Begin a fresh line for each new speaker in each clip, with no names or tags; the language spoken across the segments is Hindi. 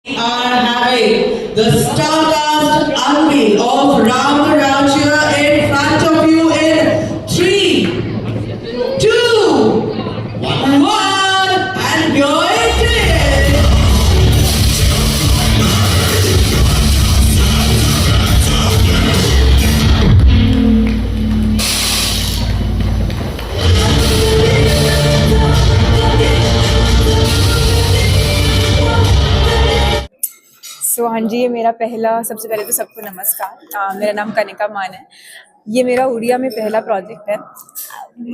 are having the Starcast unveil of Ram Rajya in front of you in 3, 2, 1, and here it is.
हाँ जी, ये मेरा पहला, सबसे पहले तो सबको नमस्कार। मेरा नाम कनिका मान है। ये मेरा उड़िया में पहला प्रोजेक्ट है।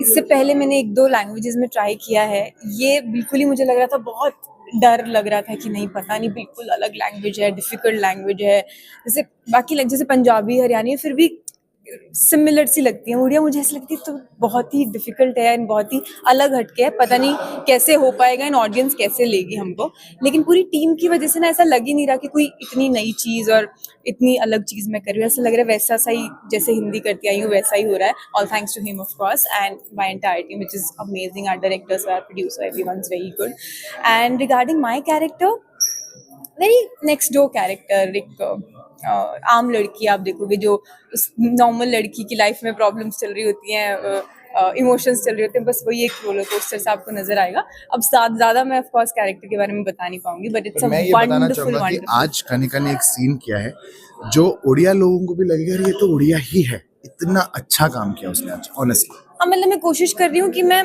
इससे पहले मैंने 1-2 लैंग्वेजेस में ट्राई किया है। ये बिल्कुल ही मुझे लग रहा था, बहुत डर लग रहा था कि नहीं, पता नहीं, बिल्कुल अलग लैंग्वेज है, डिफ़िकल्ट लैंग्वेज है। जैसे बाकी जैसे पंजाबी, हरियाणवी फिर भी सिमिलर सी लगती है। उड़िया मुझे ऐसी लगती है तो बहुत ही डिफ़िकल्ट है एंड बहुत ही अलग हटके है। पता नहीं कैसे हो पाएगा एंड ऑडियंस कैसे लेगी हमको। लेकिन पूरी टीम की वजह से ना ऐसा लग ही नहीं रहा कि कोई इतनी नई चीज़ और इतनी अलग चीज़ मैं कर रही हूँ। ऐसा लग रहा है वैसा सा ही जैसे हिंदी करती आई हूँ वैसा ही हो रहा है। All thanks to him of course and my entire team which is amazing. Our directors, our producer, everyone's very good. And regarding my character, very next door character, एक आम लड़की आप देखोगे जो उस नॉर्मल लड़की की लाइफ में प्रॉब्लम्स चल रही होती हैं, इमोशंस चल रहे होते हैं, बस वही एक रोलर कोस्टर से आपको नजर आएगा। अब ज़्यादा मैं ऑफ कोर्स कैरेक्टर के बारे में बता नहीं पाऊंगी, बट इट्स अ
मैं ये बताना
वंडरफुल
चाहूंगा कि आज कनिका ने एक सीन किया है जो उड़िया लोगों को भी लगेगा ये तो उड़िया ही है। इतना अच्छा काम किया उसने आज, ऑनेस्टली।
हाँ, मतलब मैं कोशिश कर रही हूँ कि मैं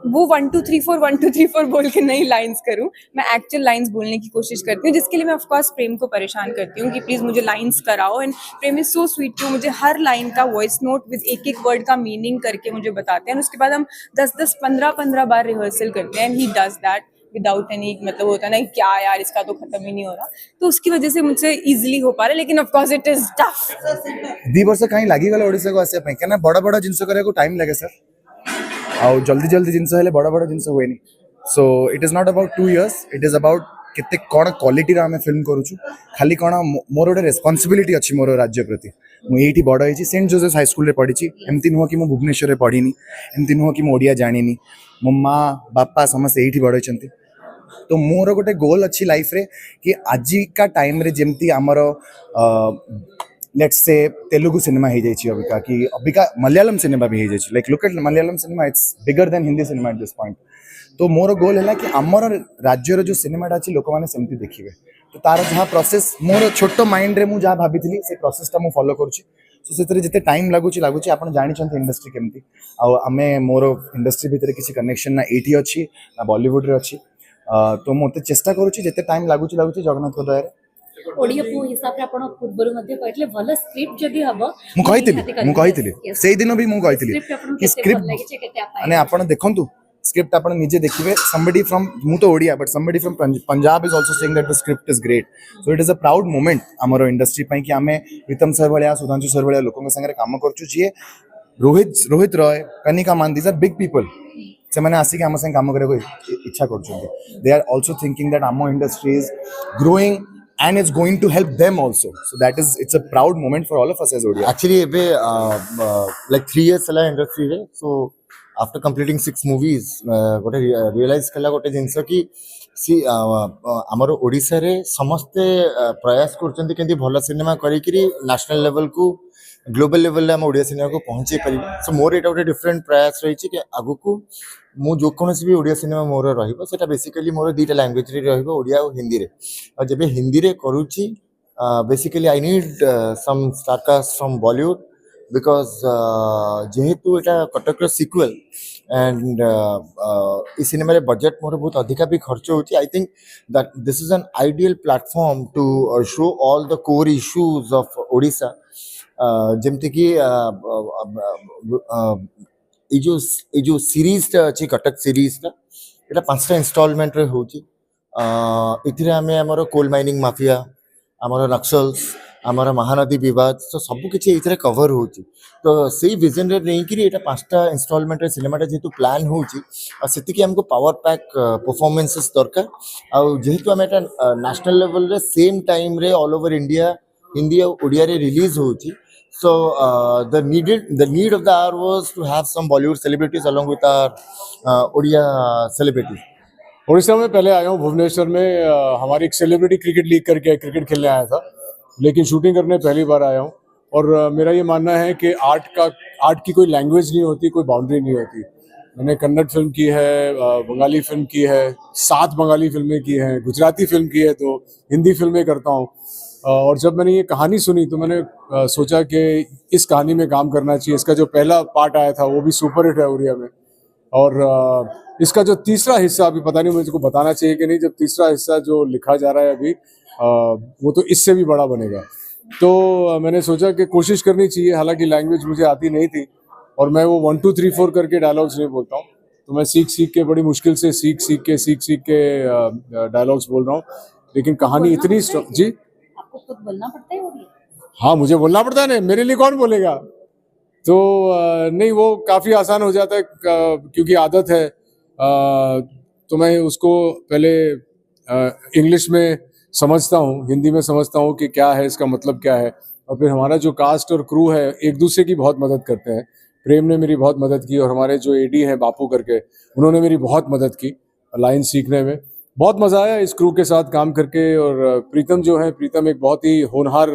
वो 1 2 3 4 1 2 3 4 बोल के नई लाइंस करूँ। मैं एक्चुअल लाइंस बोलने की कोशिश करती हूँ, जिसके लिए मैं ऑफ कोर्स प्रेम को परेशान करती हूँ कि प्लीज़ मुझे लाइंस कराओ। And Prem is so sweet कि वो मुझे हर लाइन का वॉइस नोट विद एक-एक वर्ड का मीनिंग करके मुझे बताते हैं। उसके बाद हम 10-10 15-15 बार रिहर्सल करते हैं and he does that without any, मतलब होता है ना क्या यार, इसका तो खत्म ही नहीं हो रहा। तो उसकी वजह से मुझसे इजीली हो पा रहा है, लेकिन of course it is tough.
2 वर्ष कहीं लागिगला ओडिशा को आसिया कहीं ना बड़ बड़ जिनस करने को टाइम लगे सर। आउ जल्दी जल्दी जिनस हेले बड़ बड़ जिनस हुए नहीं। So it is not about 2 years, it is about केते कौन क्वालिटी रा हमें फिल्म करूछु। खाली कौन मोर गोटे रेस्पॉन्सिबिलिटी अच्छी मोर राज्य प्रति। मु एठी बड़ होइछि, सेंट जोसेफ हाई स्कूल रे पढ़िछि। एमती नुह कि मु भुवनेश्वर रे पढ़िनी, एमती नुह कि मु ओडिया जानिनी। मो माँ बापा समस्त एठी बड़ होइछन्ति। तो मोर गोटे गोल अच्छी लाइफ रे कि आजिका टाइम रे जेमती आमर लेट्स से तेलुगु सिनेमा हो जाइए अबिका कि अबिका मलयालम सिनेमा भी हो जाइए। Like look at Malayalam cinema, it's bigger than Hindi cinema at this point. तो मोर गोल है कि आमर राज्यर जो सिनेमाटा अच्छी लोक मैंने सेमती देखिए। तो तार जहाँ प्रोसेस मोर छोट माइंड रे मु जहाँ भाभी से प्रोसेसटा मु फॉलो करुँच। सो से जिते टाइम लगुच आप जानते इंडस्ट्री केमती आम मोर इंडस्ट्री भितर किसी कनेक्शन ना एटी अच्छी ना बॉलीवुड रे अच्छी। तो मुझे चेष्टा करुँच जिते टाइम लगुच जगन्नाथ दयारे।
ओडिया पु हिसाब रे आपण पूर्वरु मध्ये कहले भल स्क्रिप्ट जदी हबो
मु कहितली सेई दिन भी मु कहितली कि स्क्रिप्ट माने आपण देखंतु स्क्रिप्ट आपण निजे देखिबे। somebody from मु तो Odia but somebody from Punjab is also saying that the script is great, so it is a proud moment हमरो इंडस्ट्री पई कि आमे प्रीतम सर भलिया सुधांशु सर भलिया लोकन संगे काम करछु। जे रोहित रॉय, कनिका मान, these are big people। से माने आसी के हम संगे काम करे को इच्छा करछु। they are also thinking that Amo industry is growing and it's going to help them also, so that is, it's a proud moment for all of us as Odia.
Actually like 3 years चला industry रे, so after completing 6 movies गोटे realize कला गोटे जिंस कि सी हमर ओडिसा रे समस्त प्रयास करछन्ती केंती भलो सिनेमा करी कि नेशनल लेवल को ग्लोबल लेवल हम ओडिया सिनेमा को पहुंचे पारि। सो मोर एटा गोटे डिफरेंट प्रयास रही कि आगु को मु जो कोनोसी भी ओडिया सिनेमा मोर रहिबो सेटा बेसिकली मोर दुईटा लैंग्वेज रे रहिबो, ओडिया और हिंदी रे। और जब हिंदी रे करूची basically I need some star cast from Bollywood because जेहेतु एटा कटक रो सिक्वल एंड इस सिनेमा रे बजट मोर बहुत अधिका भी खर्च होची। I think that this is an ideal platform to show all the core issues of Odisha. जमती कि जो सीरीजटा अच्छी कटक सीरीजटा एटा 5टा इंस्टॉलमेंट रे होची। इथिरे आमे हमर कोल माइनिंग माफिया, हमर नक्सल्स, हमर महानदी विवाद, तो सब किछि इथिरे कवर होची। तो सेही विजन रे नहीं कि एटा 5टा इंस्टॉलमेंट रे सिनेमाटा जेतु प्लान होची और सेति कि हमको पावर पैक परफॉर्मेंसेस दरकार। आ जेतु हम एटा नेशनल लेवल रे सेम टाइम रे ऑल ओवर इंडिया हिंदी और ओडिया रे रिलीज होची। So the need of the hour was to have some Bollywood celebrities along with our Odia celebrities.
Orissa में पहले आया हूँ भुवनेश्वर में, हमारी एक सेलिब्रिटी क्रिकेट लीग करके क्रिकेट खेलने आया था, लेकिन शूटिंग करने पहली बार आया हूँ। और मेरा ये मानना है कि आर्ट की कोई लैंग्वेज नहीं होती, कोई बाउंड्री नहीं होती। मैंने कन्नड़ फिल्म की है, बंगाली फिल्म की है, 7 बंगाली फिल्में की हैं, गुजराती फिल्म की है, तो हिंदी फिल्में करता हूँ। और जब मैंने ये कहानी सुनी तो मैंने सोचा कि इस कहानी में काम करना चाहिए। इसका जो पहला पार्ट आया था वो भी सुपर हिट है उड़िया में, और इसका जो तीसरा हिस्सा, अभी पता नहीं मुझे को बताना चाहिए कि नहीं, जब तीसरा हिस्सा जो लिखा जा रहा है अभी, वो तो इससे भी बड़ा बनेगा। तो मैंने सोचा कि कोशिश करनी चाहिए, हालांकि लैंग्वेज मुझे आती नहीं थी और मैं वो 1 2 3 4 करके डायलॉग्स नहीं बोलता हूँ, तो मैं सीख के बड़ी मुश्किल से सीख के डायलॉग्स बोल रहा हूँ। लेकिन कहानी इतनी जी,
आपको खुद बोलना पड़ता है उड़िया?
हाँ मुझे बोलना पड़ता है ना, मेरे लिए कौन बोलेगा। तो नहीं, वो काफ़ी आसान हो जाता है क्योंकि आदत है। तो मैं उसको पहले इंग्लिश में समझता हूँ, हिंदी में समझता हूँ कि क्या है, इसका मतलब क्या है, और फिर हमारा जो कास्ट और क्रू है एक दूसरे की बहुत मदद करते हैं। प्रेम ने मेरी बहुत मदद की और हमारे जो एडी हैं बापू करके, उन्होंने मेरी बहुत मदद की लाइन सीखने में। बहुत मज़ा आया इस क्रू के साथ काम करके। और प्रीतम जो है, प्रीतम एक बहुत ही होनहार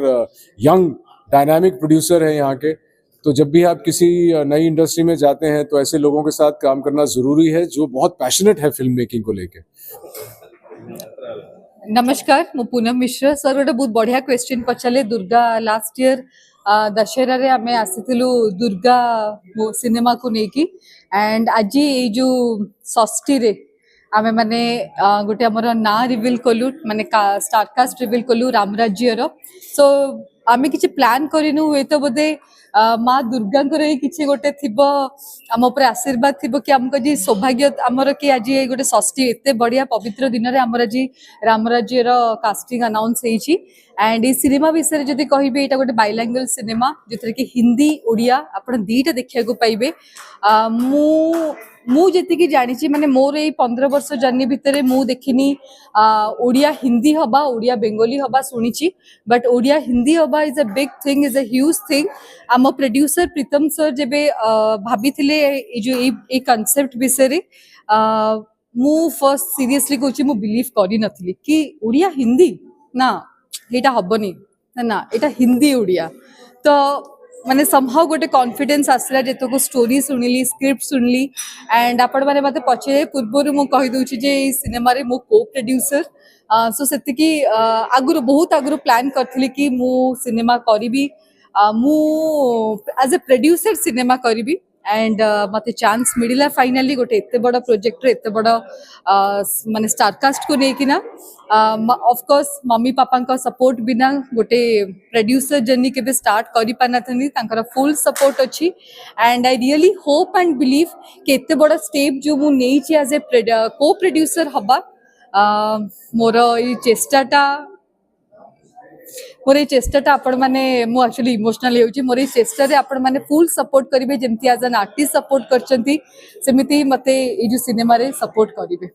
यंग डायनामिक प्रोड्यूसर है यहाँ के। तो जब भी आप किसी नई इंडस्ट्री में जाते हैं तो ऐसे लोगों के साथ काम करना ज़रूरी है जो बहुत पैशनेट है फिल्म मेकिंग को लेके।
नमस्कार, मु पूनम मिश्र। सर गोटे बहुत बढ़िया क्वेश्चन पचारे। दुर्गा लास्ट ईयर दशहरा रे आमे आसीथिलु दुर्गा सिनेमा को लेकी, एंड आज ये जो षष्ठी रे आमे माने गोटे हमर ना रिवील कलु, माने स्टारकास्ट रिवील कलु राम राज्य रो। सो आमे किछि प्लान करिनु हुए तो बोधे माँ दुर्गा किसी गोटे थिबो आम ऊपर आशीर्वाद थिबो कि हमको जी सौभाग्य आमर कि आज गोटे षष्ठी एते बढ़िया पवित्र दिन रे आमर आज राम राज्य कास्टिंग अनाउंस होईची। एंड ये सिनेमा विषय जदि कहबे एटा गोटे बाइलैंग्वेज सिनेमा जोथरे कि हिंदी ओडिया आपण दीटा देखिया को पाइबे। मु जेतिकी जानिची माने मोर ए 15 वर्ष जर्नी भितर मु देखिनी ओडिया हिंदी हबा, ओडिया बेंगोली हबा सुनिची, बट ओडिया हिंदी हबा is a big thing, is a huge thing. आम प्रोड्यूसर प्रीतम सर जेबे भाबिथिले ए जो ए कांसेप्ट विषय मु फर्स्ट सीरियसली कहूची मु बिलीव करि नथिली कि ओडिया हिंदी ना एटा हबनी ना, एटा हिंदी ओडिया। तो माने समहाउ गोटे कॉन्फिडेंस आसला जेतो को स्टोरी सुनिली, स्क्रिप्ट सुनली। एंड आपण माने मते पछे पूर्वरु मु कहि दउची जे ई सिनेमा रे मु को प्रोड्यूसर। सो सेति की आगुरु बहुत आगुरु प्लान करथिली कि मु सिनेमा करिबी, मु एज ए प्रोड्यूसर सिनेमा करिबी। एंड मते चांस मिलिला फाइनली गोटे एते बड़ा प्रोजेक्ट रे एते बड़ा माने स्टारकास्ट को नेकी ना। ऑफ कोर्स मम्मी पापा का सपोर्ट बिना गोटे प्रोड्यूसर जर्नी के स्टार्ट करि पाना थनी, तांकर फुल सपोर्ट अछि। And I really hope and believe कि एते बड़ा स्टेप जो मु नेई छी एज ए को प्रोड्यूसर हबा, मोर ई चेष्टाटा आपण माने मु एक्चुअली इमोशनल होउची। मोर ई चेष्टा रे आपण माने फुल सपोर्ट करिवे, जेमती एज एन आर्टिस्ट सपोर्ट करचंती सेमिति मते ई जो सिनेमा रे सपोर्ट करिवे।